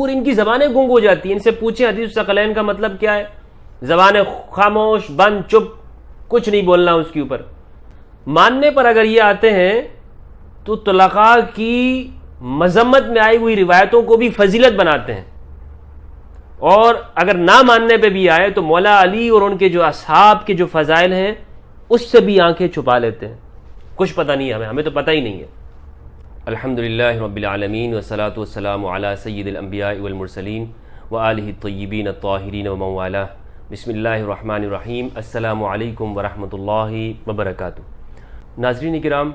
پوری ان کی زبانیں گنگ ہو جاتی ہیں. ان سے پوچھیں حدیث الثقلین کا مطلب کیا ہے, زبانیں خاموش, بند, چپ, کچھ نہیں بولنا اس کے اوپر. ماننے پر اگر یہ آتے ہیں تو طلقاء کی مذمت میں آئی ہوئی روایتوں کو بھی فضیلت بناتے ہیں, اور اگر نہ ماننے پہ بھی آئے تو مولا علی اور ان کے جو اصحاب کے جو فضائل ہیں اس سے بھی آنکھیں چھپا لیتے ہیں. کچھ پتہ نہیں ہے ہمیں تو پتہ ہی نہیں ہے. الحمدللہ رب العالمین والصلاة والسلام علی سید الانبیاء والمرسلین وآلہ الطیبین الطاہرین ومن والاه. بسم اللہ الرحمن الرحیم. السلام علیکم ورحمۃ اللہ وبرکاتہ. ناظرین کرام,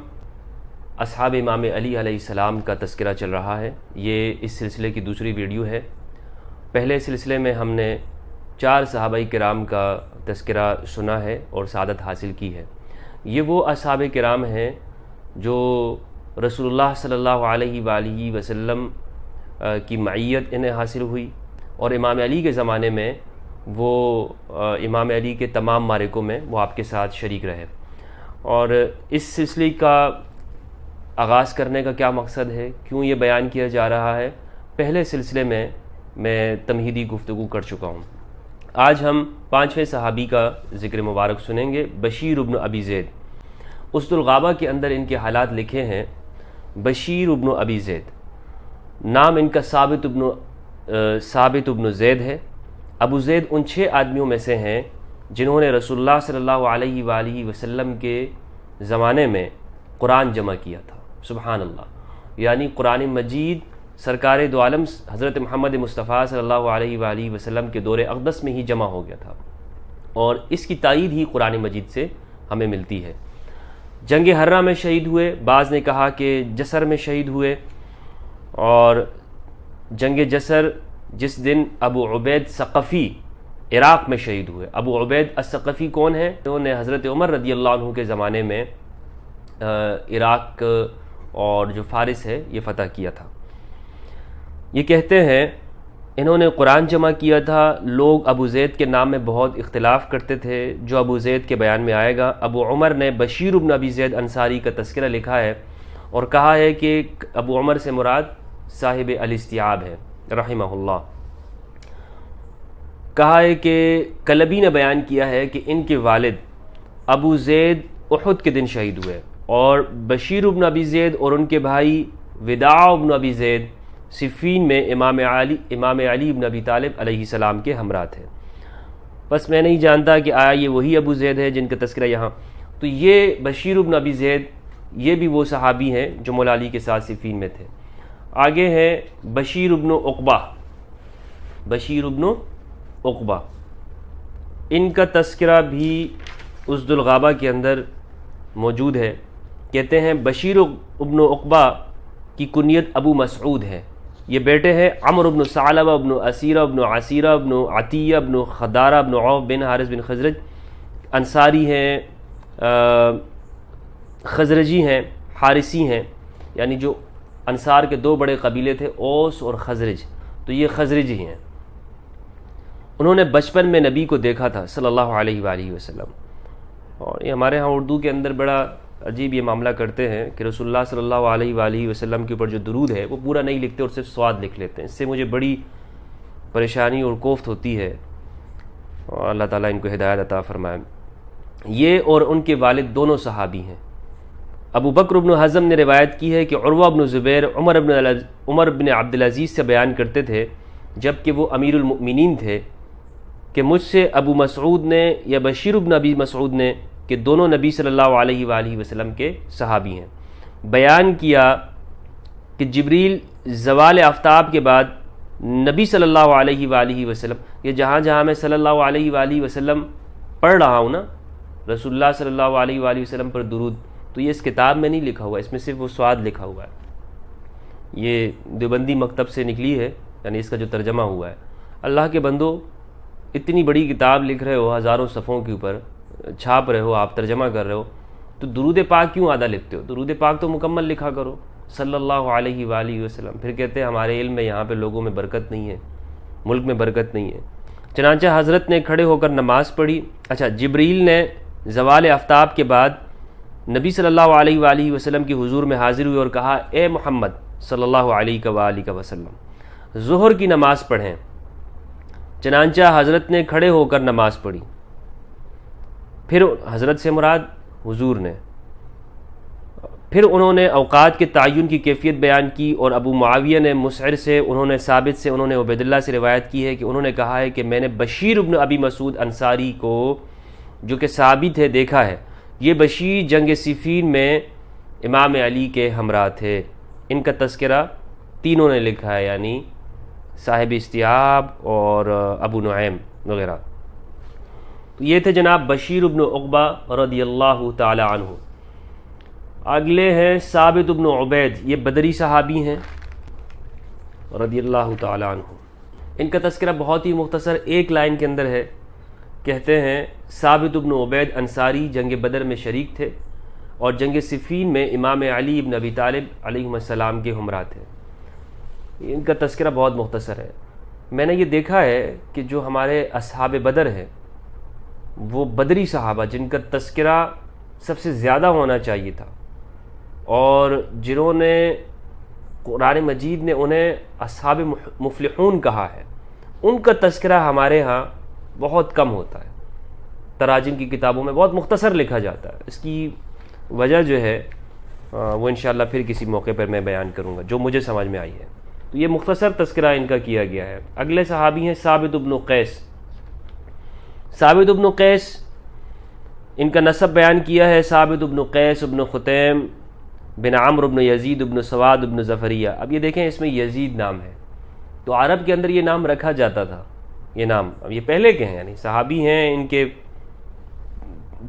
اصحاب امام علی علیہ السلام کا تذکرہ چل رہا ہے. یہ اس سلسلے کی دوسری ویڈیو ہے. پہلے سلسلے میں ہم نے 4 صحابہ کرام کا تذکرہ سنا ہے اور سعادت حاصل کی ہے. یہ وہ اصحاب کرام ہیں جو رسول اللہ صلی اللہ علیہ وآلہ وسلم کی معیت انہیں حاصل ہوئی, اور امام علی کے زمانے میں وہ امام علی کے تمام معرکوں میں وہ آپ کے ساتھ شریک رہے. اور اس سلسلے کا آغاز کرنے کا کیا مقصد ہے, کیوں یہ بیان کیا جا رہا ہے, پہلے سلسلے میں تمہیدی گفتگو کر چکا ہوں. آج ہم 5ویں صحابی کا ذکر مبارک سنیں گے, بشیر ابن ابی زید. اسد الغابہ کے اندر ان کے حالات لکھے ہیں. بشیر ابن ابی زید, نام ان کا ثابت ابن زید ہے. ابو زید ان 6 آدمیوں میں سے ہیں جنہوں نے رسول اللہ صلی اللہ علیہ وآلہ وسلم کے زمانے میں قرآن جمع کیا تھا. سبحان اللہ. یعنی قرآن مجید سرکار دو عالم حضرت محمد مصطفیٰ صلی اللہ علیہ وآلہ وسلم کے دور اقدس میں ہی جمع ہو گیا تھا, اور اس کی تائید ہی قرآن مجید سے ہمیں ملتی ہے. جنگ حرہ میں شہید ہوئے, بعض نے کہا کہ جسر میں شہید ہوئے, اور جنگ جسر جس دن ابو عبید ثقفی عراق میں شہید ہوئے. ابو عبید الثقفی کون ہیں؟ انہوں نے حضرت عمر رضی اللہ عنہ کے زمانے میں عراق اور جو فارس ہے یہ فتح کیا تھا. یہ کہتے ہیں انہوں نے قرآن جمع کیا تھا. لوگ ابو زید کے نام میں بہت اختلاف کرتے تھے, جو ابو زید کے بیان میں آئے گا. ابو عمر نے بشیر ابن ابی زید انصاری کا تذکرہ لکھا ہے اور کہا ہے کہ ابو عمر سے مراد صاحب الاستیعاب ہے رحمہ اللہ. کہا ہے کہ کلبی نے بیان کیا ہے کہ ان کے والد ابو زید احد کے دن شہید ہوئے, اور بشیر ابن ابی زید اور ان کے بھائی وداع ابن ابی زید صفین میں امام علی ابن ابی طالب علیہ السلام کے ہمراہ تھے. بس میں نہیں جانتا کہ آیا یہ وہی ابو زید ہے جن کا تذکرہ یہاں. تو یہ بشیر ابن ابی زید یہ بھی وہ صحابی ہیں جو مولا علی کے ساتھ صفین میں تھے. آگے ہیں بشیر ابن عقبہ. بشیر ابن عقبہ, ان کا تذکرہ بھی اسد الغابہ کے اندر موجود ہے. کہتے ہیں بشیر ابن عقبہ کی کنیت ابو مسعود ہے. یہ بیٹے ہیں عمرو بن ثعلبہ ابن اسیرہ ابن عسیرہ ابن عطیہ ابن خدارہ ابن عوف بن حارث بن خزرج. انصاری ہیں, خزرجی ہیں, حارثی ہیں. یعنی جو انصار کے 2 بڑے قبیلے تھے, اوس اور خزرج, تو یہ خزرجی ہیں. انہوں نے بچپن میں نبی کو دیکھا تھا صلی اللہ علیہ وآلہ وسلم. اور یہ ہمارے ہاں اردو کے اندر بڑا عجیب یہ معاملہ کرتے ہیں کہ رسول اللہ صلی اللہ علیہ وآلہ وسلم کے اوپر جو درود ہے وہ پورا نہیں لکھتے اور صرف سواد لکھ لیتے ہیں. اس سے مجھے بڑی پریشانی اور کوفت ہوتی ہے, اور اللہ تعالیٰ ان کو ہدایت عطا فرمائے. یہ اور ان کے والد دونوں صحابی ہیں. ابو بکر بن حزم نے روایت کی ہے کہ عروہ بن زبیر عمر بن عبدالعزیز سے بیان کرتے تھے جب کہ وہ امیر المؤمنین تھے کہ مجھ سے ابو مسعود نے یا بشیر بن ابی مسعود نے, کہ دونوں نبی صلی اللہ علیہ وآلہ وسلم کے صحابی ہیں, بیان کیا کہ جبریل زوال آفتاب کے بعد نبی صلی اللہ علیہ وآلہ وسلم, یہ جہاں میں صلی اللہ علیہ وآلہ وسلم پڑھ رہا ہوں نا, رسول اللہ صلی اللہ علیہ وآلہ وسلم پر درود, تو یہ اس کتاب میں نہیں لکھا ہوا, اس میں صرف وہ سواد لکھا ہوا ہے. یہ دیوبندی مکتب سے نکلی ہے, یعنی اس کا جو ترجمہ ہوا ہے. اللہ کے بندو, اتنی بڑی کتاب لکھ رہے ہو, ہزاروں صفحوں کے اوپر چھاپ رہے ہو, آپ ترجمہ کر رہے ہو, تو درود پاک کیوں آدھا لکھتے ہو؟ درود پاک تو مکمل لکھا کرو صلی اللہ علیہ وآلہ وسلم. پھر کہتے ہیں ہمارے علم میں یہاں پہ لوگوں میں برکت نہیں ہے, ملک میں برکت نہیں ہے. چنانچہ حضرت نے کھڑے ہو کر نماز پڑھی. اچھا, جبریل نے زوال آفتاب کے بعد نبی صلی اللہ علیہ وآلہ وسلم کی حضور میں حاضر ہوئے اور کہا, اے محمد صلی اللہ علیہ وآلہ وسلم, ظہر کی نماز پڑھیں، چنانچہ حضرت نے کھڑے ہو کر نماز پڑھی، پھر حضرت سے مراد حضور نے، پھر انہوں نے اوقات کے تعین کی کیفیت بیان کی، اور ابو معاویہ نے مسعر سے، انہوں نے ثابت سے، انہوں نے عبید اللہ سے روایت کی ہے کہ انہوں نے کہا ہے کہ میں نے بشیر ابن ابی مسعود انصاری کو، جو کہ صحابی تھے، دیکھا ہے۔ یہ بشیر جنگ صفین میں امام علی کے ہمراہ تھے۔ ان کا تذکرہ تینوں نے لکھا ہے، یعنی صاحب استیاب اور ابو نعیم وغیرہ۔ تو یہ تھے جناب بشیر ابن عقبہ رضی اللہ تعالی عنہ۔ اگلے ہیں ثابت ابن عبید، یہ بدری صحابی ہیں رضی اللہ تعالی عنہ۔ ان کا تذکرہ بہت ہی مختصر ایک لائن کے اندر ہے، کہتے ہیں ثابت ابن عبید انصاری جنگ بدر میں شریک تھے اور جنگ صفین میں امام علی ابن ابی طالب علیہ السلام کے ہمراہ تھے۔ ان کا تذکرہ بہت مختصر ہے۔ میں نے یہ دیکھا ہے کہ جو ہمارے اصحاب بدر ہیں وہ بدری صحابہ جن کا تذکرہ سب سے زیادہ ہونا چاہیے تھا، اور جنہوں نے قرآن مجید نے انہیں اصحاب مفلحون کہا ہے، ان کا تذکرہ ہمارے ہاں بہت کم ہوتا ہے، تراجم کی کتابوں میں بہت مختصر لکھا جاتا ہے۔ اس کی وجہ جو ہے وہ انشاءاللہ پھر کسی موقع پر میں بیان کروں گا جو مجھے سمجھ میں آئی ہے۔ تو یہ مختصر تذکرہ ان کا کیا گیا ہے۔ اگلے صحابی ہیں ثابت ابن قیس۔ ثابت ابن قیس، ان کا نسب بیان کیا ہے، ثابت ابن قیس ابن ختیم بن عمرو ابن یزید ابن سواد ابن ظفریہ۔ اب یہ دیکھیں اس میں یزید نام ہے، تو عرب کے اندر یہ نام رکھا جاتا تھا، یہ نام اب یہ پہلے کے ہیں، یعنی صحابی ہیں، ان کے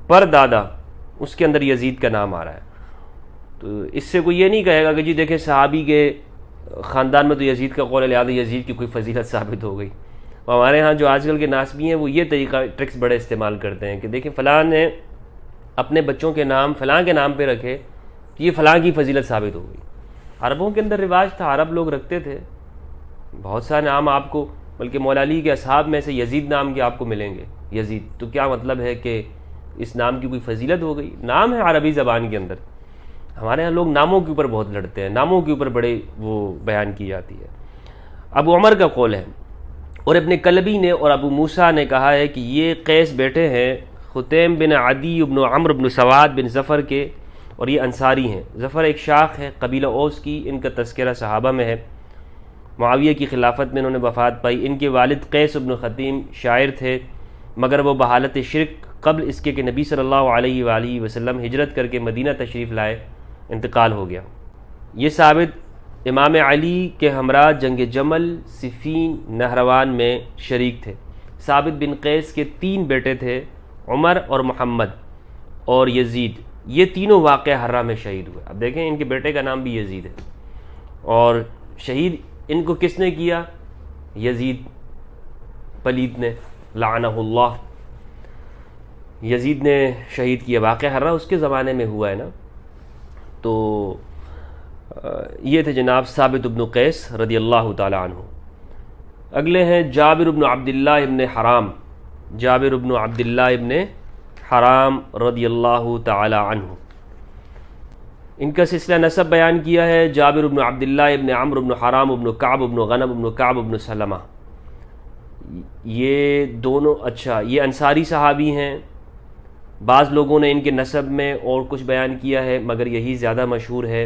پر دادا اس کے اندر یزید کا نام آ رہا ہے۔ تو اس سے کوئی یہ نہیں کہے گا کہ جی دیکھیں صحابی کے خاندان میں تو یزید کا قول ہے، لہٰذا یزید کی کوئی فضیلت ثابت ہو گئی۔ ہمارے ہاں جو آج کل کے ناسبی ہیں وہ یہ طریقہ ٹرکس بڑے استعمال کرتے ہیں کہ دیکھیں فلاں نے اپنے بچوں کے نام فلاں کے نام پہ رکھے، یہ فلاں کی فضیلت ثابت ہو گئی۔ عربوں کے اندر رواج تھا، عرب لوگ رکھتے تھے بہت سارے نام آپ کو، بلکہ مولا علی کے اصحاب میں سے یزید نام کے آپ کو ملیں گے۔ یزید تو کیا مطلب ہے کہ اس نام کی کوئی فضیلت ہو گئی؟ نام ہے عربی زبان کے اندر۔ ہمارے ہاں لوگ ناموں کے اوپر بہت لڑتے ہیں، ناموں کے اوپر بڑے وہ بیان کی جاتی ہے۔ ابو عمر کا قول ہے، اور ابن کلبی نے اور ابو موسیٰ نے کہا ہے کہ یہ قیس بیٹے ہیں ختیم بن عدی ابن عمرو بن سواد بن ظفر کے، اور یہ انصاری ہیں۔ ظفر ایک شاخ ہے قبیلہ اوس کی، ان کا تذکرہ صحابہ میں ہے۔ معاویہ کی خلافت میں انہوں نے وفات پائی۔ ان کے والد قیس ابن ختیم شاعر تھے، مگر وہ بحالت شرک قبل اس کے کہ نبی صلی اللہ علیہ وآلہ وسلم ہجرت کر کے مدینہ تشریف لائے انتقال ہو گیا۔ یہ ثابت امام علی کے ہمراہ جنگ جمل، صفین، نہروان میں شریک تھے۔ ثابت بن قیس کے 3 بیٹے تھے، عمر اور محمد اور یزید۔ یہ تینوں واقع حرہ میں شہید ہوئے۔ اب دیکھیں ان کے بیٹے کا نام بھی یزید ہے، اور شہید ان کو کس نے کیا؟ یزید پلید نے، لعنہ اللہ، یزید نے شہید کیا۔ واقع حرہ اس کے زمانے میں ہوا ہے نا۔ تو یہ تھے جناب ثابت ابن قیس رضی اللہ تعالی عنہ۔ اگلے ہیں جابر ابن عبداللہ ابن حرام۔ جابر ابن عبداللہ ابن حرام رضی اللہ تعالی عنہ، ان کا سلسلہ نسب بیان کیا ہے۔ جابر ابن عبداللہ ابن عمرو ابن حرام ابن کعب ابن غنم ابن کعب ابن سلمہ، یہ دونوں یہ انصاری صحابی ہیں۔ بعض لوگوں نے ان کے نسب میں اور کچھ بیان کیا ہے، مگر یہی زیادہ مشہور ہے۔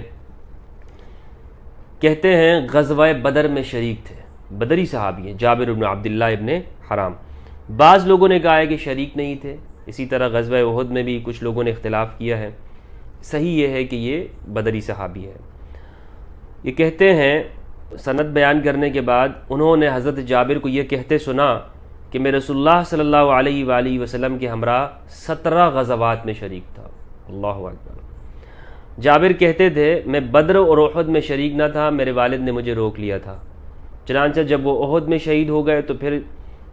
کہتے ہیں غزوہ بدر میں شریک تھے، بدری صحابی ہیں جابر ابن عبداللہ ابن حرام۔ بعض لوگوں نے کہا ہے کہ شریک نہیں تھے۔ اسی طرح غزوہ احد میں بھی کچھ لوگوں نے اختلاف کیا ہے۔ صحیح یہ ہے کہ یہ بدری صحابی ہے۔ یہ کہتے ہیں سند بیان کرنے کے بعد انہوں نے حضرت جابر کو یہ کہتے سنا کہ میں رسول اللہ صلی اللہ علیہ وآلہ وسلم کے ہمراہ 17 غزوات میں شریک تھا۔ اللہ اکبر۔ جابر کہتے تھے میں بدر اور احد میں شریک نہ تھا، میرے والد نے مجھے روک لیا تھا، چنانچہ جب وہ احد میں شہید ہو گئے تو پھر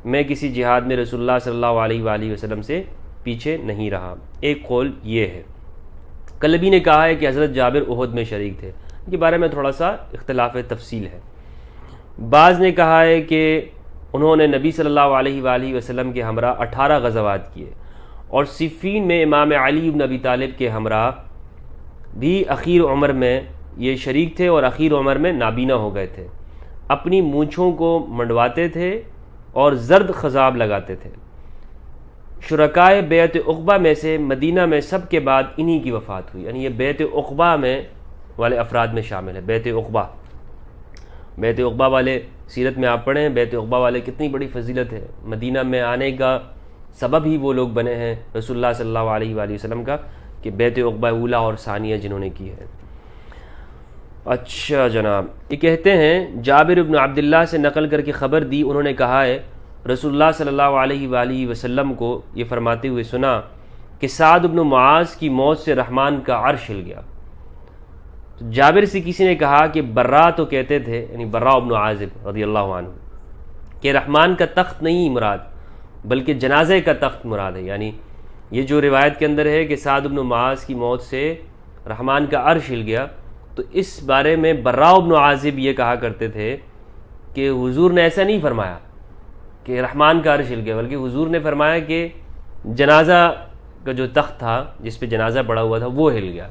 میں کسی جہاد میں رسول اللہ صلی اللہ علیہ وآلہ وسلم سے پیچھے نہیں رہا۔ ایک قول یہ ہے۔ کلبی نے کہا ہے کہ حضرت جابر احد میں شریک تھے، ان کے بارے میں تھوڑا سا اختلاف تفصیل ہے۔ بعض نے کہا ہے کہ انہوں نے نبی صلی اللہ علیہ وآلہ وسلم کے ہمراہ 18 غزوات کیے، اور صفین میں امام علی بن ابی طالب کے ہمراہ بھی اخیر عمر میں یہ شریک تھے، اور اخیر عمر میں نابینا ہو گئے تھے۔ اپنی مونچھوں کو منڈواتے تھے اور زرد خضاب لگاتے تھے۔ شرکائے بیعت عقبہ میں سے مدینہ میں سب کے بعد انہی کی وفات ہوئی، یعنی یہ بیعت عقبہ میں والے افراد میں شامل ہے۔ بیعت عقبہ والے سیرت میں آپ پڑھیں ہیں، بیعت عقبہ والے کتنی بڑی فضیلت ہے، مدینہ میں آنے کا سبب ہی وہ لوگ بنے ہیں رسول اللہ صلی اللہ علیہ وآلہ وسلم کا، کہ بیعت عقبہ اولا اور ثانیہ جنہوں نے کی ہے۔ اچھا جناب، یہ کہتے ہیں جابر بن عبداللہ سے نقل کر کے خبر دی، انہوں نے کہا ہے رسول اللہ صلی اللہ علیہ وآلہ وسلم کو یہ فرماتے ہوئے سنا کہ سعد بن معاذ کی موت سے رحمان کا عرش ہل گیا۔ جابر سے کسی نے کہا کہ برا تو کہتے تھے، یعنی برا بن عازب رضی اللہ عنہ، کہ رحمان کا تخت نہیں مراد بلکہ جنازے کا تخت مراد ہے۔ یعنی یہ جو روایت کے اندر ہے کہ سعد بن معاذ کی موت سے رحمان کا عرش ہل گیا، تو اس بارے میں برا بن عازب یہ کہا کرتے تھے کہ حضور نے ایسا نہیں فرمایا کہ رحمان کا عرش ہل گیا، بلکہ حضور نے فرمایا کہ جنازہ کا جو تخت تھا جس پہ جنازہ پڑا ہوا تھا وہ ہل گیا۔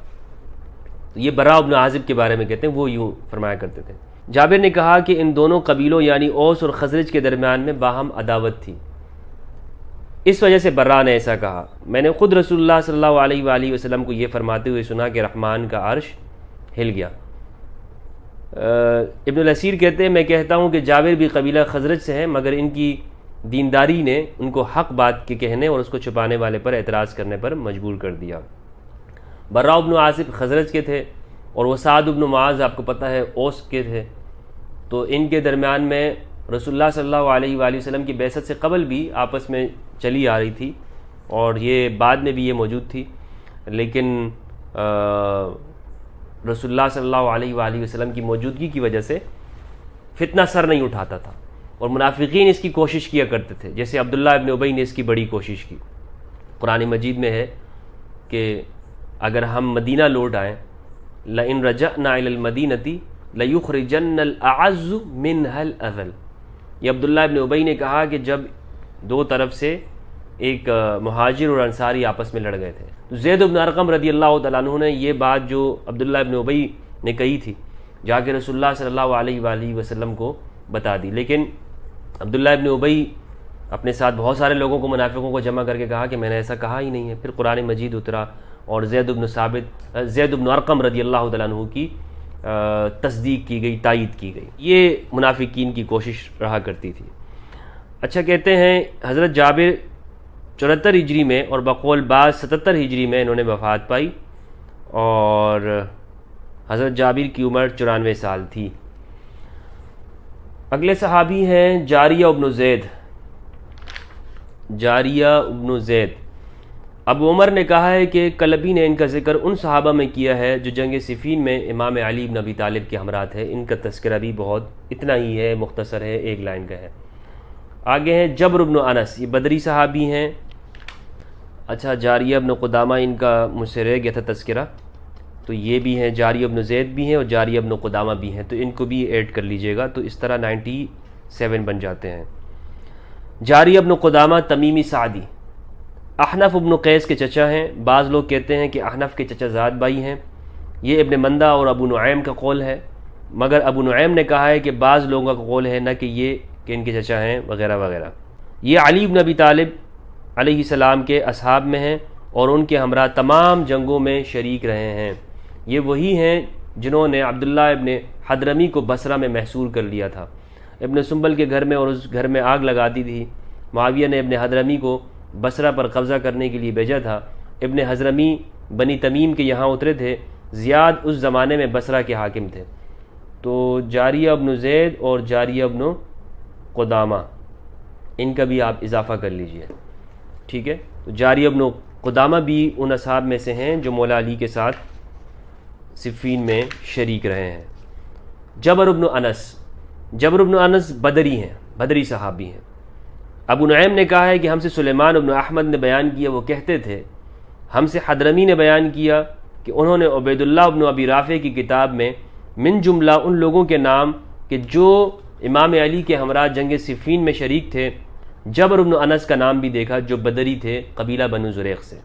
تو یہ برا بن عازب کے بارے میں کہتے ہیں، وہ یوں فرمایا کرتے تھے۔ جابر نے کہا کہ ان دونوں قبیلوں یعنی اوس اور خزرج کے درمیان میں باہم عداوت تھی، اس وجہ سے برا نے ایسا کہا۔ میں نے خود رسول اللہ صلی اللہ علیہ وآلہ وسلم کو یہ فرماتے ہوئے سنا کہ رحمان کا عرش ہل گیا۔ ابن الاسیر کہتے ہیں میں کہتا ہوں کہ جابر بھی قبیلہ خزرج سے ہیں، مگر ان کی دینداری نے ان کو حق بات کے کہنے اور اس کو چھپانے والے پر اعتراض کرنے پر مجبور کر دیا۔ برا بن عازب خزرج کے تھے اور وہ سعد بن معاذ آپ کو پتہ ہے اوس کے تھے، تو ان کے درمیان میں رسول اللہ صلی اللہ علیہ وآلہ وسلم کی بعثت سے قبل بھی آپس میں چلی آ رہی تھی، اور یہ بعد میں بھی یہ موجود تھی، لیکن رسول اللہ صلی اللہ علیہ وآلہ وسلم کی موجودگی کی وجہ سے فتنہ سر نہیں اٹھاتا تھا، اور منافقین اس کی کوشش کیا کرتے تھے، جیسے عبداللہ ابن ابی نے اس کی بڑی کوشش کی۔ قرآن مجید میں ہے کہ اگر ہم مدینہ لوٹ آئیں، لَإِن رَجَعْنَا إِلَى الْمَدِينَةِ لَيُخْرِجَنَّ الْأَعَزُّ مِنْهَا الْأَذَلُ۔ یہ عبداللہ ابن ابی نے کہا کہ جب دو طرف سے ایک مہاجر اور انصاری آپس میں لڑ گئے تھے، تو زید بن ارقم رضی اللہ تعالیٰ عنہ نے یہ بات جو عبداللہ ابن ابی نے کہی تھی جا کے رسول اللہ صلی اللہ علیہ وآلہ وسلم کو بتا دی، لیکن عبداللہ ابن ابی اپنے ساتھ بہت سارے لوگوں کو منافقوں کو جمع کر کے کہا کہ میں نے ایسا کہا ہی نہیں ہے۔ پھر قرآن مجید اترا اور زید بن ارقم رضی اللہ تعالیٰ عنہ کی تصدیق کی گئی، تائید کی گئی۔ یہ منافقین کی کوشش رہا کرتی تھی۔ اچھا، کہتے ہیں حضرت جابر 74 ہجری میں اور بقول بعض 77 ہجری میں انہوں نے وفات پائی، اور حضرت جابر کی عمر 94 سال تھی۔ اگلے صحابی ہیں جاریہ ابن زید۔ جاریہ ابن زید، ابو عمر نے کہا ہے کہ کلبی نے ان کا ذکر ان صحابہ میں کیا ہے جو جنگ صفین میں امام علی بن ابی طالب کے ہمراہ تھے۔ ان کا تذکرہ بھی بہت اتنا ہی ہے، مختصر ہے، ایک لائن کا ہے۔ آگے ہیں جبر بن انس، یہ بدری صحابی ہیں۔ اچھا، جاریہ ابن قدامہ ان کا مجھ سے رہ گیا تھا تذکرہ، تو یہ بھی ہیں، جاریہ ابن زید بھی ہیں اور جاریہ ابن قدامہ بھی ہیں، تو ان کو بھی ایڈ کر لیجئے گا، تو اس طرح 97 بن جاتے ہیں۔ جاریہ ابن قدامہ تمیمی سعدی، احنف ابن قیس کے چچا ہیں۔ بعض لوگ کہتے ہیں کہ احنف کے چچا زاد بھائی ہیں، یہ ابن مندہ اور ابو نعیم کا قول ہے، مگر ابو نعیم نے کہا ہے کہ بعض لوگوں کا قول ہے نہ کہ یہ کہ ان کے چچا ہیں وغیرہ وغیرہ۔ یہ علی بن ابی طالب علیہ السلام کے اصحاب میں ہیں اور ان کے ہمراہ تمام جنگوں میں شریک رہے ہیں۔ یہ وہی ہیں جنہوں نے عبداللہ ابن حضرمی کو بصرہ میں محصور کر لیا تھا، ابن سنبل کے گھر میں، اور اس گھر میں آگ لگا دی تھی۔ معاویہ نے ابن حضرمی کو بصرہ پر قبضہ کرنے کے لیے بھیجا تھا۔ ابن حضرمی بنی تمیم کے یہاں اترے تھے۔ زیاد اس زمانے میں بصرہ کے حاکم تھے۔ تو جاریہ ابن زید اور جاریہ ابن قدامہ، ان کا بھی آپ اضافہ کر لیجئے، ٹھیک ہے۔ تو جاریہ ابن قدامہ بھی ان اصحاب میں سے ہیں جو مولا علی کے ساتھ صفین میں شریک رہے ہیں۔ جبر ابن انس، جبر ابن انس بدری ہیں، بدری صحابی ہیں۔ ابو نعیم نے کہا ہے کہ ہم سے سلیمان ابن احمد نے بیان کیا، وہ کہتے تھے ہم سے حضرمی نے بیان کیا کہ انہوں نے عبید اللہ ابن ابی رافع کی کتاب میں من جملہ ان لوگوں کے نام کہ جو امام علی کے ہمراہ جنگ صفین میں شریک تھے، جبر ابن انس کا نام بھی دیکھا جو بدری تھے، قبیلہ بنو زریق سے۔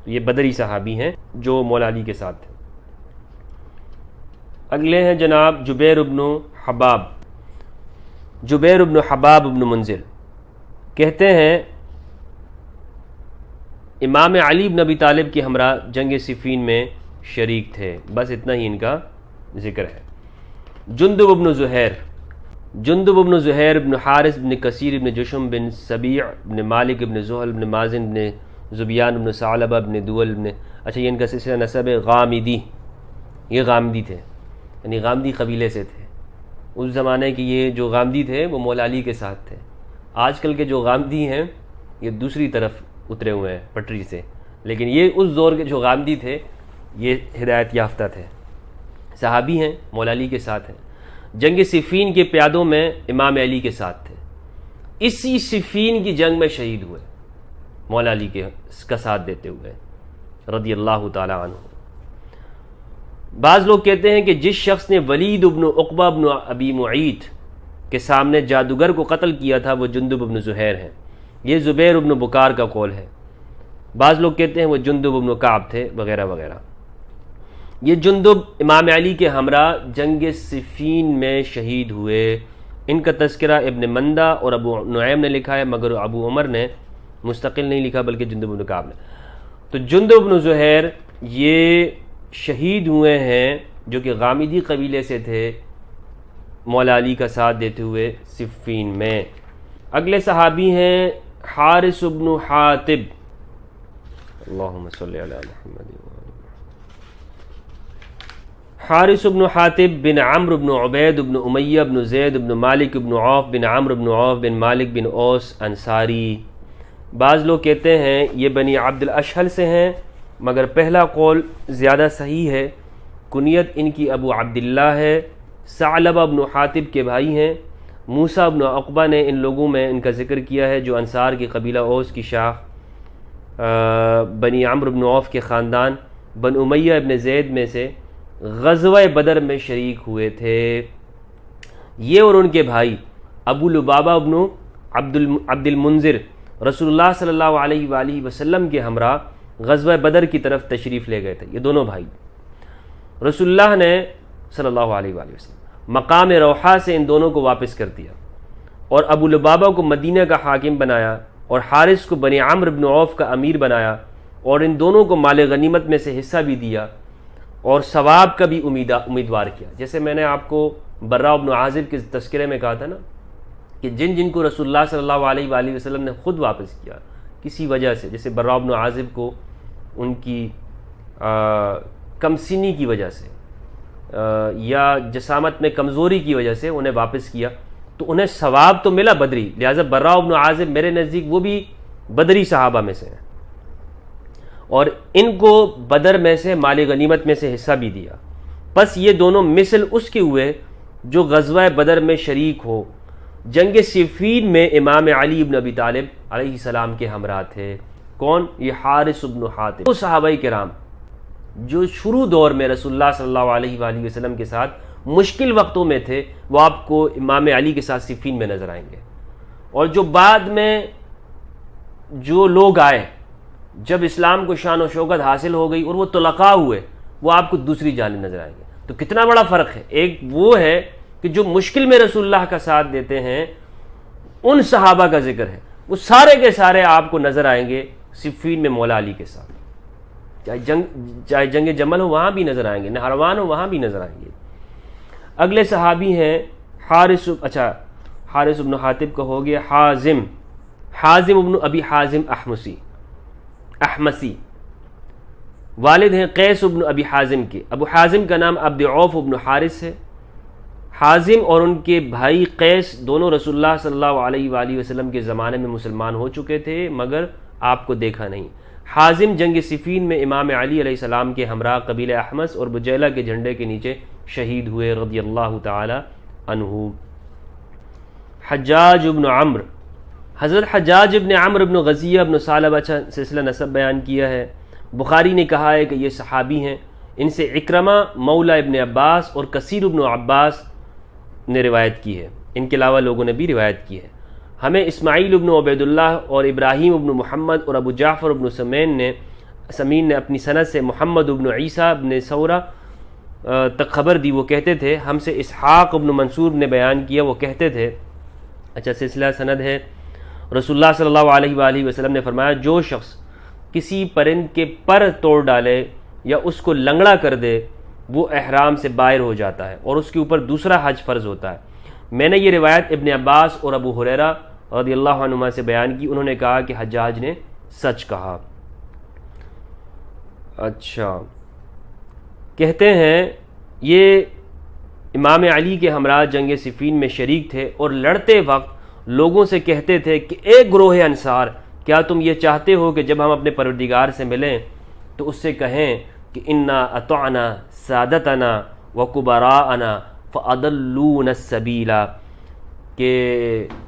تو یہ بدری صحابی ہیں جو مولا علی کے ساتھ تھے۔ اگلے ہیں جناب جبیر ابن حباب۔ جبیر بن حباب بن منذر کہتے ہیں امام علی بن ابی طالب کی ہمراہ جنگ صفین میں شریک تھے، بس اتنا ہی ان کا ذکر ہے۔ جندب بن زہیر بن حارث بن کثیر بن جشم بن سبیع بن مالک بن زحل بن مازن بن زبیان بن ثعلبہ بن دول بن، اچھا یہ ان کا سلسلہ نسب ہے غامدی، یہ غامدی تھے، یعنی غامدی قبیلے سے تھے۔ اس زمانے کے یہ جو غامدی تھے وہ مولا علی کے ساتھ تھے۔ آج کل کے جو غامدی ہیں یہ دوسری طرف اترے ہوئے ہیں پٹری سے، لیکن یہ اس دور کے جو غامدی تھے یہ ہدایت یافتہ تھے، صحابی ہیں، مولا علی کے ساتھ ہیں۔ جنگ صفین کے پیادوں میں امام علی کے ساتھ تھے، اسی صفین کی جنگ میں شہید ہوئے مولا علی کا ساتھ دیتے ہوئے رضی اللہ تعالی عنہ۔ بعض لوگ کہتے ہیں کہ جس شخص نے ولید بن عقبہ بن ابی معیط کے سامنے جادوگر کو قتل کیا تھا وہ جندب بن زہیر ہیں، یہ زبیر بن بکار کا قول ہے۔ بعض لوگ کہتے ہیں وہ جندب بن کعب تھے وغیرہ وغیرہ۔ یہ جندب امام علی کے ہمراہ جنگ صفین میں شہید ہوئے۔ ان کا تذکرہ ابن مندہ اور ابو نعیم نے لکھا ہے، مگر ابو عمر نے مستقل نہیں لکھا بلکہ جندب بن کعب نے۔ تو جندب بن زہیر یہ شہید ہوئے ہیں جو کہ غامدی قبیلے سے تھے، مولا علی کا ساتھ دیتے ہوئے صفین میں۔ اگلے صحابی ہیں حارث بن حاتب، اللہم صلی علی محمد۔ حارث بن حاتب بن عمرو بن عبید بن امیہ بن زید بن مالک بن عوف بن عمرو بن عوف بن مالک بن اوس انصاری۔ بعض لوگ کہتے ہیں یہ بنی عبد الاشہل سے ہیں، مگر پہلا قول زیادہ صحیح ہے۔ کنیت ان کی ابو عبداللہ ہے، ثعلبہ بن حاتب کے بھائی ہیں۔ موسیٰ بن عقبہ نے ان لوگوں میں ان کا ذکر کیا ہے جو انصار کی قبیلہ اوس کی شاخ، بنی عمرو بن عوف کے خاندان بن امیہ ابن زید میں سے غزوہ بدر میں شریک ہوئے تھے۔ یہ اور ان کے بھائی ابو لبابہ بن عبد المنذر رسول اللہ صلی اللہ علیہ وآلہ وسلم کے ہمراہ غزوہ بدر کی طرف تشریف لے گئے تھے۔ یہ دونوں بھائی رسول اللہ نے صلی اللہ علیہ وآلہ وسلم مقام روحہ سے ان دونوں کو واپس کر دیا اور ابو لبابہ کو مدینہ کا حاکم بنایا اور حارث کو بنی عمرو بن عوف کا امیر بنایا، اور ان دونوں کو مال غنیمت میں سے حصہ بھی دیا اور ثواب کا بھی امیدوار کیا۔ جیسے میں نے آپ کو براء بن عازب کے تذکرے میں کہا تھا نا کہ جن کو رسول اللہ صلی اللہ علیہ وآلہ وسلم نے خود واپس کیا کسی وجہ سے، جیسے براء بن عازب کو ان کی کم سنی کی وجہ سے یا جسامت میں کمزوری کی وجہ سے انہیں واپس کیا، تو انہیں ثواب تو ملا بدری، لہٰذا براء بن عازب میرے نزدیک وہ بھی بدری صحابہ میں سے ہیں، اور ان کو بدر میں سے مال غنیمت میں سے حصہ بھی دیا۔ پس یہ دونوں مثل اس کے ہوئے جو غزوہ بدر میں شریک ہو۔ جنگ صفین میں امام علی بن ابی طالب علیہ السلام کے ہمراہ تھے۔ کون؟ یہ حارث بن حاتب۔ وہ صحابہ کرام جو شروع دور میں رسول اللہ صلی اللہ علیہ وآلہ وسلم کے ساتھ مشکل وقتوں میں تھے، وہ آپ کو امام علی کے ساتھ صفین میں نظر آئیں گے، اور جو بعد میں جو لوگ آئے جب اسلام کو شان و شوکت حاصل ہو گئی اور وہ طلقاء ہوئے، وہ آپ کو دوسری جانب نظر آئیں گے۔ تو کتنا بڑا فرق ہے۔ ایک وہ ہے کہ جو مشکل میں رسول اللہ کا ساتھ دیتے ہیں، ان صحابہ کا ذکر ہے، وہ سارے کے سارے آپ کو نظر آئیں گے صفین میں مولا علی کے ساتھ، چاہے جنگ جمل ہو وہاں بھی نظر آئیں گے، نہروان ہو وہاں بھی نظر آئیں گے۔ اگلے صحابی ہیں حارث بن حاتب کا ہو گیا حازم بن ابی حازم احمسی، والد ہیں قیس بن ابی حازم کے۔ ابو حازم کا نام عبد عوف بن حارث ہے۔ حازم اور ان کے بھائی قیس دونوں رسول اللہ صلی اللہ علیہ وآلہ وسلم کے زمانے میں مسلمان ہو چکے تھے، مگر آپ کو دیکھا نہیں۔ حازم جنگ صفین میں امام علی علیہ السلام کے ہمراہ قبیلہ احمس اور بجیلہ کے جھنڈے کے نیچے شہید ہوئے رضی اللہ تعالی عنہ۔ حجاج بن عمرو، حضرت حجاج بن عمرو بن غزیہ بن ثعلبہ سلسلہ نسب بیان کیا ہے۔ بخاری نے کہا ہے کہ یہ صحابی ہیں، ان سے اکرمہ مولا ابن عباس اور کثیر بن عباس نے روایت کی ہے، ان کے علاوہ لوگوں نے بھی روایت کی ہے۔ ہمیں اسماعیل بن عبید اللہ اور ابراہیم بن محمد اور ابو جعفر بن سمین نے اپنی سند سے محمد بن عیسیٰ بن ثورہ تک خبر دی۔ وہ کہتے تھے، ہم سے اسحاق بن منصور نے بیان کیا، وہ کہتے تھے اچھا سلسلہ سند ہے، رسول اللہ صلی اللہ علیہ وآلہ وسلم نے فرمایا جو شخص کسی پرند کے پر توڑ ڈالے یا اس کو لنگڑا کر دے وہ احرام سے باہر ہو جاتا ہے اور اس کے اوپر دوسرا حج فرض ہوتا ہے۔ میں نے یہ روایت ابن عباس اور ابو ہریرہ رضی اللہ عنہما سے بیان کی، انہوں نے کہا کہ حجاج نے سچ کہا۔ اچھا کہتے ہیں یہ امام علی کے ہمراہ جنگ صفین میں شریک تھے اور لڑتے وقت لوگوں سے کہتے تھے کہ اے گروہ انصار، کیا تم یہ چاہتے ہو کہ جب ہم اپنے پروردگار سے ملیں تو اس سے کہیں کہ انا اطعنا سادتنا وکبراءنا فاضلونا السبیل، کہ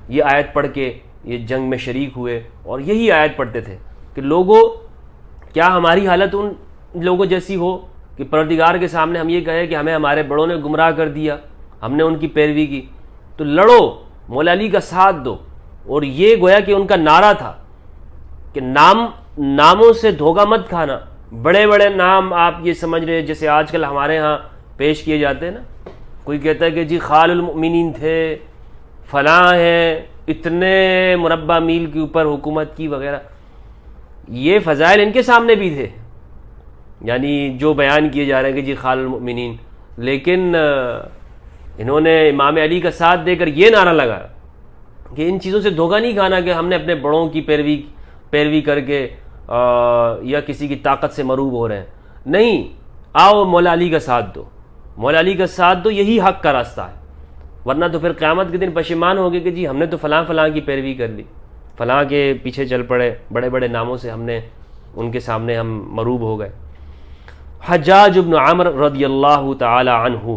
یہ آیت پڑھ کے یہ جنگ میں شریک ہوئے اور یہی آیت پڑھتے تھے کہ لوگوں کیا ہماری حالت ان لوگوں جیسی ہو کہ پروردگار کے سامنے ہم یہ کہیں کہ ہمیں ہمارے بڑوں نے گمراہ کر دیا، ہم نے ان کی پیروی کی، تو لڑو، مولا علی کا ساتھ دو۔ اور یہ گویا کہ ان کا نعرہ تھا کہ ناموں سے دھوکہ مت کھانا۔ بڑے بڑے نام آپ یہ سمجھ رہے جیسے آج کل ہمارے ہاں پیش کیے جاتے ہیں نا، کوئی کہتا ہے کہ جی خال المؤمنین تھے، فلاں ہیں، اتنے مربع میل کے اوپر حکومت کی وغیرہ، یہ فضائل ان کے سامنے بھی تھے، یعنی جو بیان کیے جا رہے ہیں کہ جی خال المؤمنین، لیکن انہوں نے امام علی کا ساتھ دے کر یہ نعرہ لگایا کہ ان چیزوں سے دھوکہ نہیں کھانا کہ ہم نے اپنے بڑوں کی پیروی کر کے یا کسی کی طاقت سے مروب ہو رہے ہیں، نہیں، آؤ مولا علی کا ساتھ دو، مولا علی کا ساتھ دو، یہی حق کا راستہ ہے، ورنہ تو پھر قیامت کے دن پشیمان ہوگے کہ جی ہم نے تو فلاں کی پیروی کر لی، فلاں کے پیچھے چل پڑے، بڑے بڑے ناموں سے ہم نے ان کے سامنے ہم مروب ہو گئے۔ حجاج بن عمرو رضی اللہ تعالی عنہ،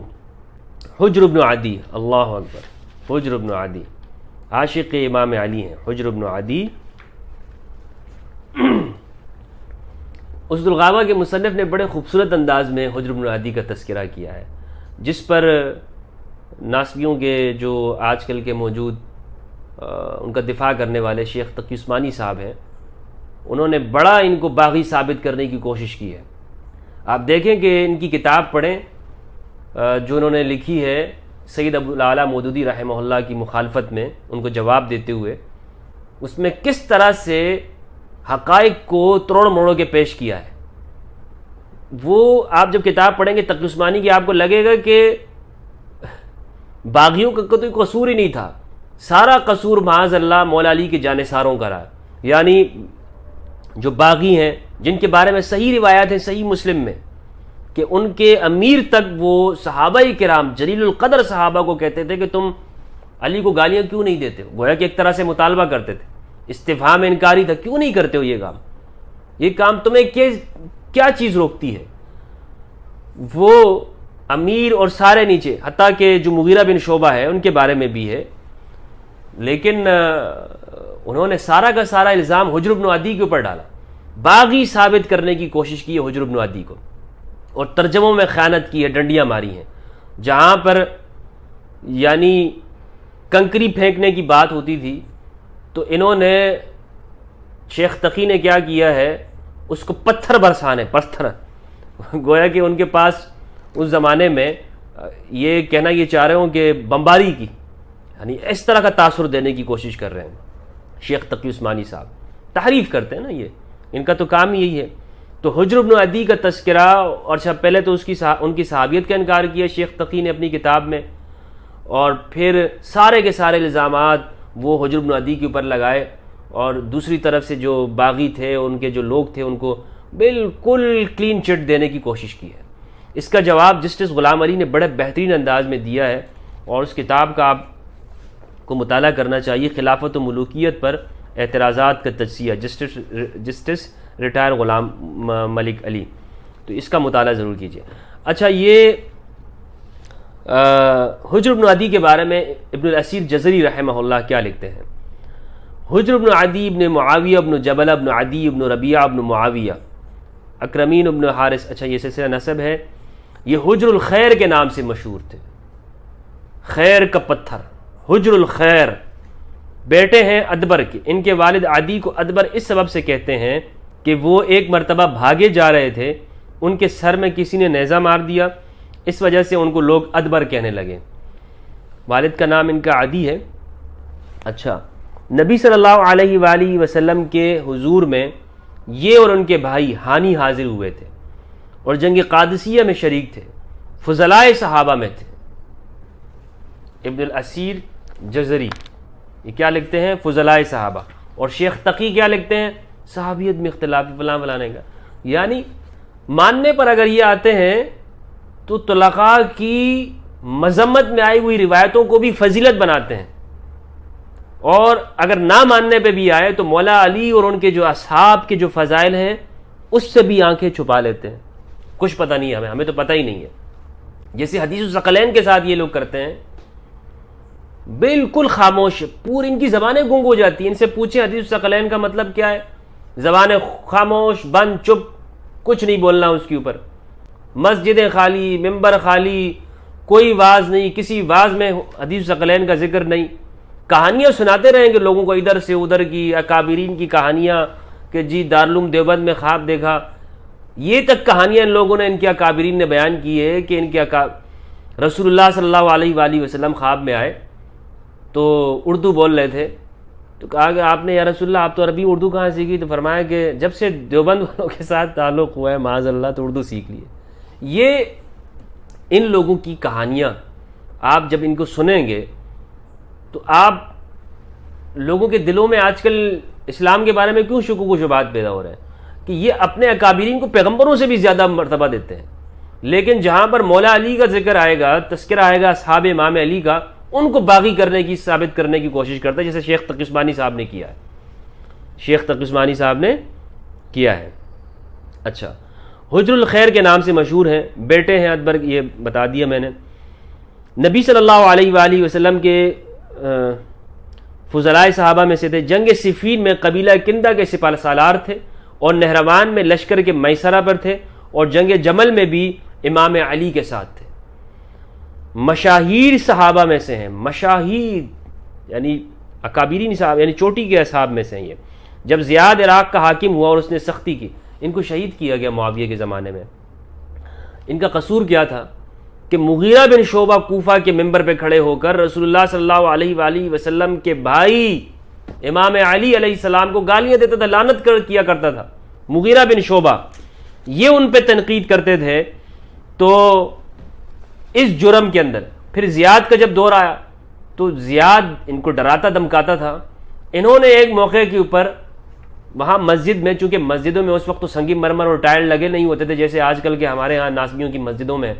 حجر بن عدی، اللہ اکبر، حجر بن عدی عاشق امام علی ہیں، حجر بن عدی اسد الغابہ کے مصنف نے بڑے خوبصورت انداز میں حجر بن عدی کا تذکرہ کیا ہے، جس پر ناسبیوں کے جو آج کل کے موجود ان کا دفاع کرنے والے شیخ تقی عثمانی صاحب ہیں، انہوں نے بڑا ان کو باغی ثابت کرنے کی کوشش کی ہے۔ آپ دیکھیں کہ ان کی کتاب پڑھیں جو انہوں نے لکھی ہے سید ابو الاعلیٰ مودودی رحمہ اللہ کی مخالفت میں ان کو جواب دیتے ہوئے، اس میں کس طرح سے حقائق کو تروڑ مروڑ کے پیش کیا ہے۔ وہ آپ جب کتاب پڑھیں گے تقی عثمانی کی، آپ کو لگے گا کہ باغیوں کا کوئی قصور ہی نہیں تھا، سارا قصور معاذ اللہ مولا علی کے جانثاروں کا رہا، یعنی جو باغی ہیں جن کے بارے میں صحیح روایات ہیں صحیح مسلم میں کہ ان کے امیر تک وہ صحابہ کرام جلیل القدر صحابہ کو کہتے تھے کہ تم علی کو گالیاں کیوں نہیں دیتے ہو، گویا کہ ایک طرح سے مطالبہ کرتے تھے، استفہام انکاری تھا، کیوں نہیں کرتے ہو یہ کام تمہیں کیا چیز روکتی ہے۔ وہ امیر اور سارے نیچے، حتیٰ کہ جو مغیرہ بن شعبہ ہے ان کے بارے میں بھی ہے، لیکن انہوں نے سارا کا سارا الزام حجر بن عدی کے اوپر ڈالا، باغی ثابت کرنے کی کوشش کی ہے حجر بن عدی کو، اور ترجموں میں خیانت کی ہے، ڈنڈیاں ماری ہیں، جہاں پر یعنی کنکری پھینکنے کی بات ہوتی تھی تو انہوں نے شیخ تقی نے کیا کیا ہے، اس کو پتھر برسانے، پتھر گویا کہ ان کے پاس اس زمانے میں یہ کہنا یہ چاہ رہے ہوں کہ بمباری کی، یعنی اس طرح کا تاثر دینے کی کوشش کر رہے ہیں شیخ تقی عثمانی صاحب، تحریف کرتے ہیں نا، یہ ان کا تو کام ہی یہی ہے۔ تو حجر بن عدی کا تذکرہ، اور پہلے تو ان کی صحابیت کا انکار کیا شیخ تقی نے اپنی کتاب میں، اور پھر سارے کے سارے الزامات وہ حجر بن عدی کے اوپر لگائے، اور دوسری طرف سے جو باغی تھے ان کے جو لوگ تھے ان کو بالکل کلین چٹ دینے کی کوشش کی ہے۔ اس کا جواب جسٹس غلام علی نے بڑے بہترین انداز میں دیا ہے، اور اس کتاب کا آپ کو مطالعہ کرنا چاہیے، خلافت و ملوکیت پر اعتراضات کا تجزیہ، جسٹس ریٹائر غلام ملک علی، تو اس کا مطالعہ ضرور کیجیے۔ اچھا، یہ حجر بن عدی کے بارے میں ابن الاسیر جزری رحمہ اللہ کیا لکھتے ہیں؟ حجر بن عدی ابن معاویہ ابن جبل ابن عدی ابن ربیعہ ابن معاویہ اکرمین ابن حارث، اچھا یہ سلسلہ نسب ہے، یہ حجر الخیر کے نام سے مشہور تھے، خیر کا پتھر، حجر الخیر، بیٹے ہیں ادبر کے، ان کے والد عدی کو ادبر اس سبب سے کہتے ہیں کہ وہ ایک مرتبہ بھاگے جا رہے تھے، ان کے سر میں کسی نے نیزہ مار دیا، اس وجہ سے ان کو لوگ ادبر کہنے لگے۔ والد کا نام ان کا عدی ہے، اچھا، نبی صلی اللہ علیہ وآلہ وسلم کے حضور میں یہ اور ان کے بھائی ہانی حاضر ہوئے تھے اور جنگ قادسیہ میں شریک تھے، فضلائے صحابہ میں تھے۔ ابن الاسیر جزری یہ کیا لکھتے ہیں؟ فضلائے صحابہ۔ اور شیخ تقی کیا لکھتے ہیں؟ صحابیت میں اختلاف فلاں فلانے کا۔ یعنی ماننے پر اگر یہ آتے ہیں تو طلقاء کی مذمت میں آئی ہوئی روایتوں کو بھی فضیلت بناتے ہیں، اور اگر نہ ماننے پہ بھی آئے تو مولا علی اور ان کے جو اصحاب کے جو فضائل ہیں اس سے بھی آنکھیں چھپا لیتے ہیں۔ کچھ پتہ نہیں ہے ہمیں تو پتہ ہی نہیں ہے، جیسے حدیث الثقلین کے ساتھ یہ لوگ کرتے ہیں، بالکل خاموش، پوری ان کی زبانیں گنگ ہو جاتی ہیں۔ ان سے پوچھیں حدیث الثقلین کا مطلب کیا ہے، زبانیں خاموش، بند، چپ، کچھ نہیں بولنا اس کے اوپر، مسجدیں خالی، ممبر خالی، کوئی واعظ نہیں، کسی واعظ میں حدیث الثقلین کا ذکر نہیں، کہانیاں سناتے رہیں گے لوگوں کو ادھر سے ادھر کی، اکابرین کی کہانیاں کہ جی دارالعلوم دیوبند میں خواب دیکھا، یہ تک کہانیاں ان لوگوں نے، ان کے اکابرین نے بیان کی ہے کہ ان کے رسول اللہ صلی اللہ علیہ وآلہ وسلم خواب میں آئے تو اردو بول رہے تھے، تو کہا کہ آپ نے یا رسول اللہ آپ تو عربی اردو کہاں سیکھی؟ تو فرمایا کہ جب سے دیوبند والوں کے ساتھ تعلق ہوا ہے معاذ اللہ تو اردو سیکھ لیے۔ یہ ان لوگوں کی کہانیاں آپ جب ان کو سنیں گے تو آپ لوگوں کے دلوں میں آج کل اسلام کے بارے میں کیوں شکوک و شبہات پیدا ہو رہے ہیں کہ یہ اپنے اکابرین کو پیغمبروں سے بھی زیادہ مرتبہ دیتے ہیں، لیکن جہاں پر مولا علی کا ذکر آئے گا، تذکرہ آئے گا اصحاب امام علی کا، ان کو باغی کرنے کی، ثابت کرنے کی کوشش کرتا ہے، جیسے شیخ تقی عثمانی صاحب نے کیا ہے، شیخ تقی عثمانی صاحب نے کیا ہے۔ اچھا، حجر الخیر کے نام سے مشہور ہیں، بیٹے ہیں ادبر، یہ بتا دیا میں نے۔ نبی صلی اللہ علیہ وآلہ وسلم کے فضلائے صحابہ میں سے تھے، جنگ صفین میں قبیلہ کندہ کے سپہ سالار تھے، اور نہروان میں لشکر کے میسرہ پر تھے، اور جنگ جمل میں بھی امام علی کے ساتھ تھے۔ مشاہیر صحابہ میں سے ہیں، مشاہیر یعنی اکابرین صحابہ، یعنی چوٹی کے اصحاب میں سے ہیں یہ۔ جب زیاد عراق کا حاکم ہوا اور اس نے سختی کی، ان کو شہید کیا گیا معاویہ کے زمانے میں۔ ان کا قصور کیا تھا کہ مغیرہ بن شعبہ کوفہ کے منبر پہ کھڑے ہو کر رسول اللہ صلی اللہ علیہ وآلہ وسلم کے بھائی امام علی علیہ السلام کو گالیاں دیتا تھا، لعنت کیا کرتا تھا۔ مغیرہ بن شعبہ یہ ان پہ تنقید کرتے تھے، تو اس جرم کے اندر پھر زیاد کا جب دور آیا تو زیاد ان کو ڈراتا دمکاتا تھا۔ انہوں نے ایک موقع کے اوپر وہاں مسجد میں، چونکہ مسجدوں میں اس وقت تو سنگی مرمر اور ٹائل لگے نہیں ہوتے تھے جیسے آج کل کے ہمارے ہاں ناسبیوں کی مسجدوں میں،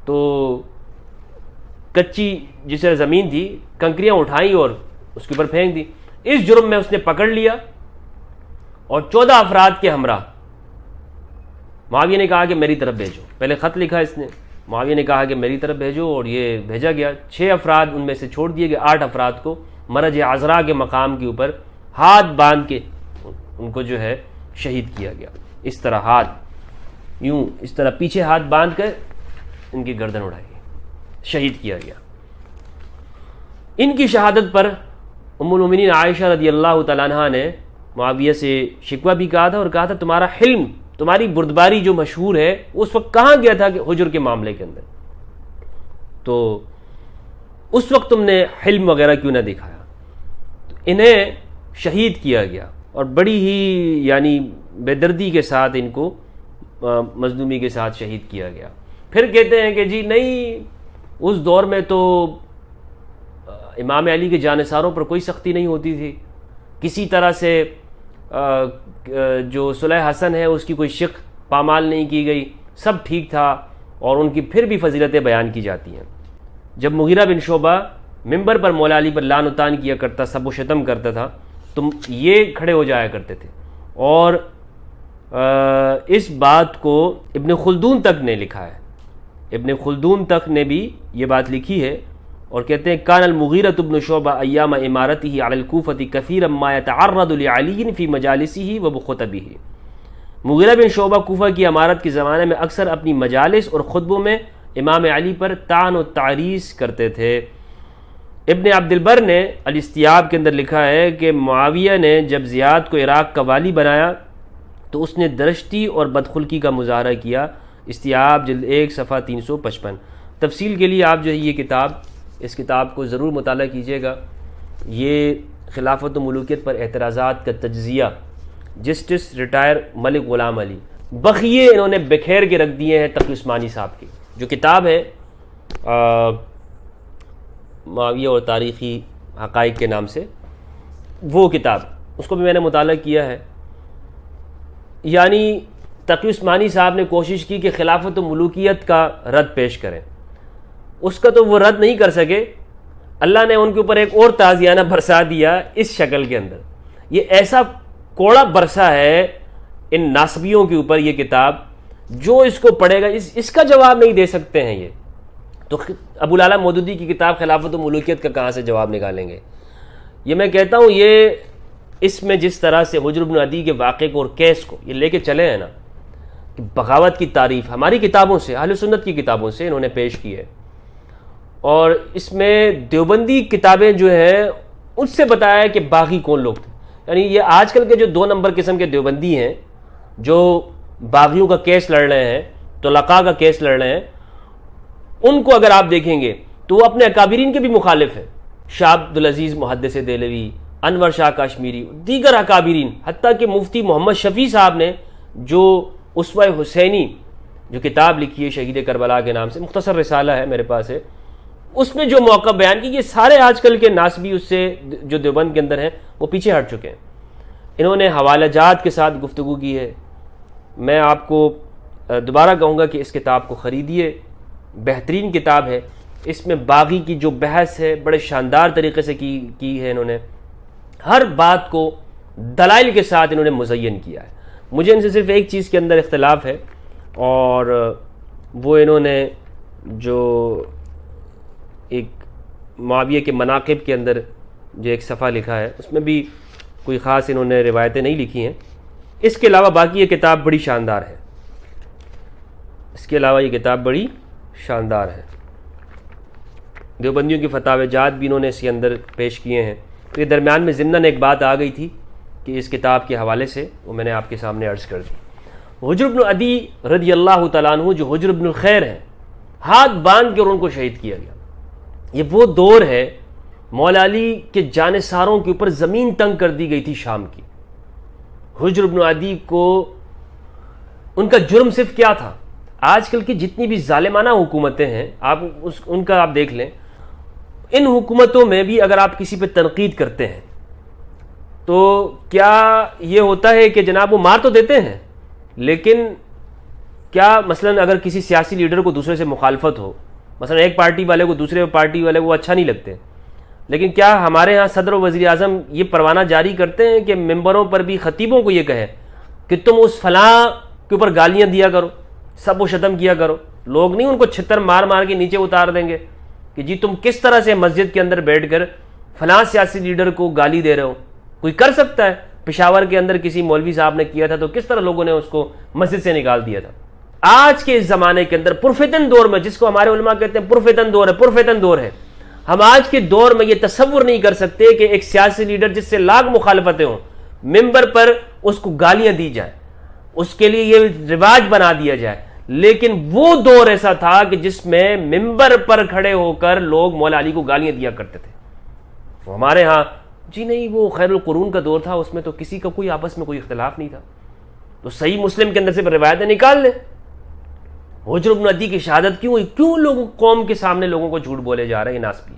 تو کچی جسے زمین تھی، کنکریاں اٹھائیں اور اس کے اوپر پھینک دی۔ اس جرم میں اس نے پکڑ لیا اور 14 افراد کے ہمراہ معاویہ نے کہا کہ میری طرف بھیجو۔ پہلے خط لکھا اس نے، معاویہ نے کہا کہ میری طرف بھیجو، اور یہ بھیجا گیا۔ 6 افراد ان میں سے چھوڑ دیے گئے، 8 افراد کو مرج عذرا کے مقام کے اوپر ہاتھ باندھ کے ان کو جو ہے شہید کیا گیا۔ اس طرح ہاتھ یوں، اس طرح پیچھے ہاتھ باندھ کر ان کی گردن اڑائی گئی، شہید کیا گیا۔ ان کی شہادت پر ام المؤمنین عائشہ رضی اللہ تعالیٰ عنہ نے معاویہ سے شکوہ بھی کہا تھا، اور کہا تھا تمہارا حلم، تمہاری بردباری جو مشہور ہے، اس وقت کہاں گیا تھا کہ حجر کے معاملے کے اندر، تو اس وقت تم نے حلم وغیرہ کیوں نہ دکھایا؟ تو انہیں شہید کیا گیا، اور بڑی ہی یعنی بے دردی کے ساتھ ان کو مظلومی کے ساتھ شہید کیا گیا۔ پھر کہتے ہیں کہ جی نہیں، اس دور میں تو امام علی کے جانثاروں پر کوئی سختی نہیں ہوتی تھی، کسی طرح سے جو صلح حسن ہے اس کی کوئی شق پامال نہیں کی گئی، سب ٹھیک تھا، اور ان کی پھر بھی فضیلتیں بیان کی جاتی ہیں۔ جب مغیرہ بن شعبہ منبر پر مولا علی پر لعن و طعن کیا کرتا، سب و شتم کرتا تھا، تو یہ کھڑے ہو جایا کرتے تھے، اور اس بات کو ابن خلدون تک نے لکھا ہے، ابن خلدون تک نے بھی یہ بات لکھی ہے، اور کہتے ہیں کان المغیرۃ بن شعبہ ایام امارتہ علی الکوفۃ کثیرا ما یتعرض لعلی فی مجالسہ وبخطبہ۔ مغیرہ بن شعبہ کوفہ کی امارت کے زمانے میں اکثر اپنی مجالس اور خطبوں میں امام علی پر طعن و تعریض کرتے تھے۔ ابن عبد البر نے الاستیاب کے اندر لکھا ہے کہ معاویہ نے جب زیاد کو عراق کا والی بنایا تو اس نے درشتی اور بدخلقی کا مظاہرہ کیا۔ استیاب جلد 1 صفحہ 355۔ تفصیل کے لیے آپ جو ہے یہ کتاب، اس کتاب کو ضرور مطالعہ کیجیے گا، یہ خلافت و ملوکیت پر اعتراضات کا تجزیہ جسٹس ریٹائر ملک غلام علی بخیے انہوں نے بکھیر کے رکھ دیے ہیں تقی عثمانی صاحب کی جو کتاب ہے معاویہ اور تاریخی حقائق کے نام سے، وہ کتاب اس کو بھی میں نے مطالعہ کیا ہے۔ یعنی تقی عثمانی صاحب نے کوشش کی کہ خلافت و ملوکیت کا رد پیش کریں، اس کا تو وہ رد نہیں کر سکے، اللہ نے ان کے اوپر ایک اور تازیانہ برسا دیا اس شکل کے اندر۔ یہ ایسا کوڑا برسا ہے ان ناصبیوں کے اوپر یہ کتاب، جو اس کو پڑھے گا اس کا جواب نہیں دے سکتے ہیں۔ یہ تو ابو العلا مودودی کی کتاب خلافت و ملوکیت کا کہاں سے جواب نکالیں گے؟ یہ میں کہتا ہوں، یہ اس میں جس طرح سے حجر بن عدی کے واقعے کو اور کیس کو یہ لے کے چلے ہیں نا، کہ بغاوت کی تعریف ہماری کتابوں سے، اہل سنت کی کتابوں سے انہوں نے پیش کی ہے، اور اس میں دیوبندی کتابیں جو ہیں اس سے بتایا ہے کہ باغی کون لوگ تھے۔ یعنی یہ آج کل کے جو 2 نمبر قسم کے دیوبندی ہیں جو باغیوں کا کیس لڑ رہے ہیں، طلقاء کا کیس لڑ رہے ہیں، ان کو اگر آپ دیکھیں گے تو وہ اپنے اکابرین کے بھی مخالف ہیں۔ شاہ عبدالعزیز محدث دہلوی، انور شاہ کاشمیری، دیگر اکابرین، حتیٰ کہ مفتی محمد شفیع صاحب نے جو اسوہ حسینی جو کتاب لکھی ہے شہید کربلا کے نام سے، مختصر رسالہ ہے میرے پاس ہے، اس میں جو موقع بیان کی، یہ سارے آج کل کے ناسبی اس سے جو دیوبند کے اندر ہیں وہ پیچھے ہٹ چکے ہیں۔ انہوں نے حوالہ جات کے ساتھ گفتگو کی ہے۔ میں آپ کو دوبارہ کہوں گا کہ اس کتاب کو خریدیے، بہترین کتاب ہے۔ اس میں باغی کی جو بحث ہے بڑے شاندار طریقے سے کی ہے، انہوں نے ہر بات کو دلائل کے ساتھ انہوں نے مزین کیا ہے۔ مجھے ان سے صرف ایک چیز کے اندر اختلاف ہے، اور وہ انہوں نے جو ایک معاویہ کے مناقب کے اندر جو ایک صفحہ لکھا ہے اس میں بھی کوئی خاص انہوں نے روایتیں نہیں لکھی ہیں۔ اس کے علاوہ باقی یہ کتاب بڑی شاندار ہے، اس کے علاوہ یہ کتاب بڑی شاندار ہے۔ دیوبندیوں کی فتاوی جات بھی انہوں نے اس کے اندر پیش کیے ہیں۔ یہ درمیان میں ضمناً ایک بات آ گئی تھی کہ اس کتاب کے حوالے سے وہ میں نے آپ کے سامنے عرض کر دی۔ حجر بن عدی رضی اللہ تعالیٰ عنہ جو حجر بن الخیر ہیں، ہاتھ باندھ کر ان کو شہید کیا گیا۔ یہ وہ دور ہے مولا علی کے جانثاروں کے اوپر زمین تنگ کر دی گئی تھی شام کی۔ حجر بن عدی کو ان کا جرم صرف کیا تھا؟ آج کل کی جتنی بھی ظالمانہ حکومتیں ہیں ان کا آپ دیکھ لیں، ان حکومتوں میں بھی اگر آپ کسی پہ تنقید کرتے ہیں تو کیا یہ ہوتا ہے کہ جناب وہ مار تو دیتے ہیں، لیکن کیا مثلا اگر کسی سیاسی لیڈر کو دوسرے سے مخالفت ہو، مثلا ایک پارٹی والے کو دوسرے پارٹی والے کو اچھا نہیں لگتے، لیکن کیا ہمارے ہاں صدر و وزیر اعظم یہ پروانہ جاری کرتے ہیں کہ ممبروں پر بھی خطیبوں کو یہ کہیں کہ تم اس فلاں کے اوپر گالیاں دیا کرو، سب و شتم کیا کرو؟ لوگ نہیں ان کو چھتر مار مار کے نیچے اتار دیں گے کہ جی تم کس طرح سے مسجد کے اندر بیٹھ کر فلاں سیاسی لیڈر کو گالی دے رہے ہو۔ کوئی کر سکتا ہے؟ پشاور کے اندر کسی مولوی صاحب نے کیا تھا تو کس طرح لوگوں نے اس کو مسجد سے نکال دیا تھا۔ آج کے اس زمانے کے اندر پرفتن دور میں، جس کو ہمارے علماء کہتے ہیں پرفتن دور ہے، ہم آج کے دور میں یہ تصور نہیں کر سکتے کہ ایک سیاسی لیڈر جس سے لاکھ مخالفتیں ہوں، ممبر پر اس کو گالیاں دی جائیں، اس کے لیے یہ رواج بنا دیا جائے۔ لیکن وہ دور ایسا تھا کہ جس میں ممبر پر کھڑے ہو کر لوگ مولا علی کو گالیاں دیا کرتے تھے۔ ہمارے ہاں جی نہیں، وہ خیر القرون کا دور تھا، اس میں تو کسی کا کوئی آپس میں کوئی اختلاف نہیں تھا، تو صحیح مسلم کے اندر سے روایتیں نکال لیں۔ حجر بن عدی کی شہادت کیوں لوگ قوم کے سامنے لوگوں کو جھوٹ بولے جا رہے ہیں ناسبی؟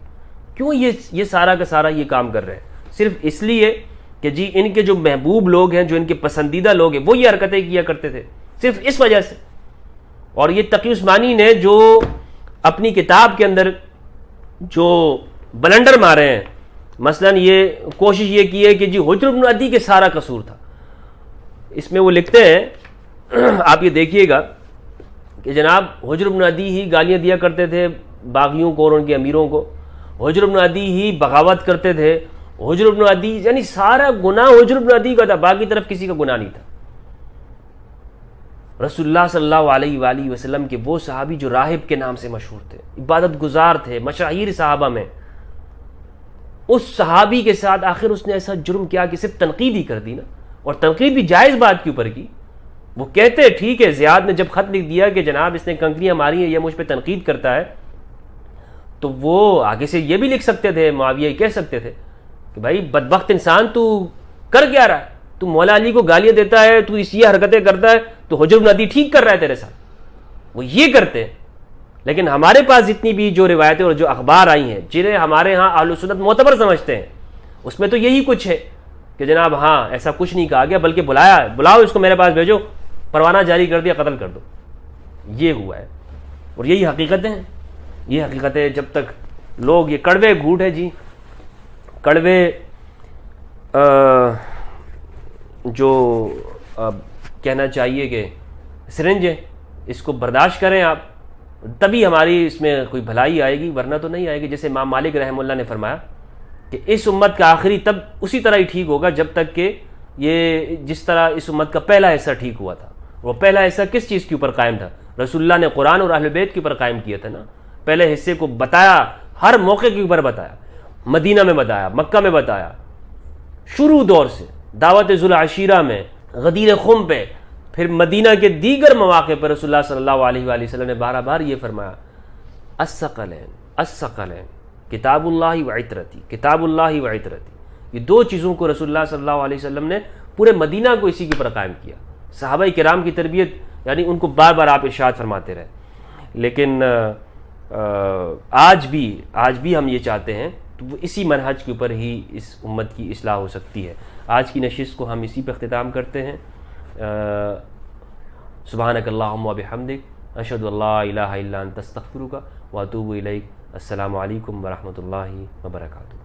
کیوں یہ سارا کا سارا یہ کام کر رہے ہیں؟ صرف اس لیے کہ جی ان کے جو محبوب لوگ ہیں، جو ان کے پسندیدہ لوگ ہیں، وہ یہ حرکتیں کیا کرتے تھے، صرف اس وجہ سے۔ اور یہ تقی عثمانی نے جو اپنی کتاب کے اندر جو بلنڈر مارے ہیں، مثلا یہ کوشش یہ کی ہے کہ جی حجر بن عدی کے سارا قصور تھا۔ اس میں وہ لکھتے ہیں، آپ یہ دیکھیے گا کہ جناب حجر بن عدی ہی گالیاں دیا کرتے تھے باغیوں کو اور ان کے امیروں کو، حجر بن عدی ہی بغاوت کرتے تھے، حجر بن عدی یعنی سارا گناہ حجر بن عدی کا تھا، باقی طرف کسی کا گناہ نہیں تھا۔ رسول اللہ صلی اللہ علیہ وآلہ وسلم کے وہ صحابی جو راہب کے نام سے مشہور تھے، عبادت گزار تھے، مشاہیر صحابہ میں، اس صحابی کے ساتھ آخر اس نے ایسا جرم کیا کہ صرف تنقید ہی کر دی نا، اور تنقید بھی جائز بات کے اوپر کی۔ وہ کہتے ٹھیک ہے، زیاد نے جب خط لکھ دیا کہ جناب اس نے کنکریاں ماری ہیں، یہ مجھ پہ تنقید کرتا ہے، تو وہ آگے سے یہ بھی لکھ سکتے تھے، معاویہ کہہ سکتے تھے کہ بھائی بدبخت انسان تو کر کیا رہا ہے، تو مولا علی کو گالیاں دیتا ہے، تو یہ حرکتیں کرتا ہے، تو حجر بن عدی ٹھیک کر رہا ہے تیرے ساتھ، وہ یہ کرتے ہیں۔ لیکن ہمارے پاس جتنی بھی جو روایتیں اور جو اخبار آئی ہیں جنہیں ہمارے ہاں اہل سنت معتبر سمجھتے ہیں، اس میں تو یہی کچھ ہے کہ جناب ہاں ایسا کچھ نہیں کہا گیا، بلکہ بلاؤ اس کو میرے پاس بھیجو، پروانہ جاری کر دیا، قتل کر دو، یہ ہوا ہے۔ اور یہی حقیقتیں ہیں، یہ حقیقتیں جب تک لوگ، یہ کڑوے گھوٹ ہے جی، کڑوے جو کہنا چاہیے کہ سرنج ہے، اس کو برداشت کریں آپ، تبھی ہماری اس میں کوئی بھلائی آئے گی، ورنہ تو نہیں آئے گی۔ جیسے امام مالک رحمہ اللہ نے فرمایا کہ اس امت کا آخری تب اسی طرح ہی ٹھیک ہوگا جب تک کہ یہ جس طرح اس امت کا پہلا حصہ ٹھیک ہوا تھا۔ وہ پہلا حصہ کس چیز کے اوپر قائم تھا؟ رسول اللہ نے قرآن اور اہل بیت کے اوپر قائم کیا تھا نا۔ پہلے حصے کو بتایا، ہر موقع کے اوپر بتایا، مدینہ میں بتایا، مکہ میں بتایا، شروع دور سے، دعوت ذوالعشیرہ میں، غدیر خم پہ، پھر مدینہ کے دیگر مواقع پر رسول اللہ صلی اللہ علیہ وآلہ وسلم نے بار بار یہ فرمایا، الثقلین الثقلین کتاب اللہ و عطرتی، کتاب اللہ و عطرتی۔ یہ دو چیزوں کو رسول اللہ صلی اللہ علیہ وسلم نے پورے مدینہ کو اسی کے اوپر قائم کیا۔ صحابہ کرام کی تربیت یعنی ان کو بار بار آپ ارشاد فرماتے رہے۔ لیکن آج بھی ہم یہ چاہتے ہیں تو وہ اسی منہج کے اوپر ہی اس امت کی اصلاح ہو سکتی ہے۔ آج کی نشست کو ہم اسی پہ اختتام کرتے ہیں۔ سبحانک اللہم و بحمدک، اشہد ان لا الہ الا انت استغفرک و اتوب الیک۔ السلام علیکم ورحمۃ اللہ وبرکاتہ۔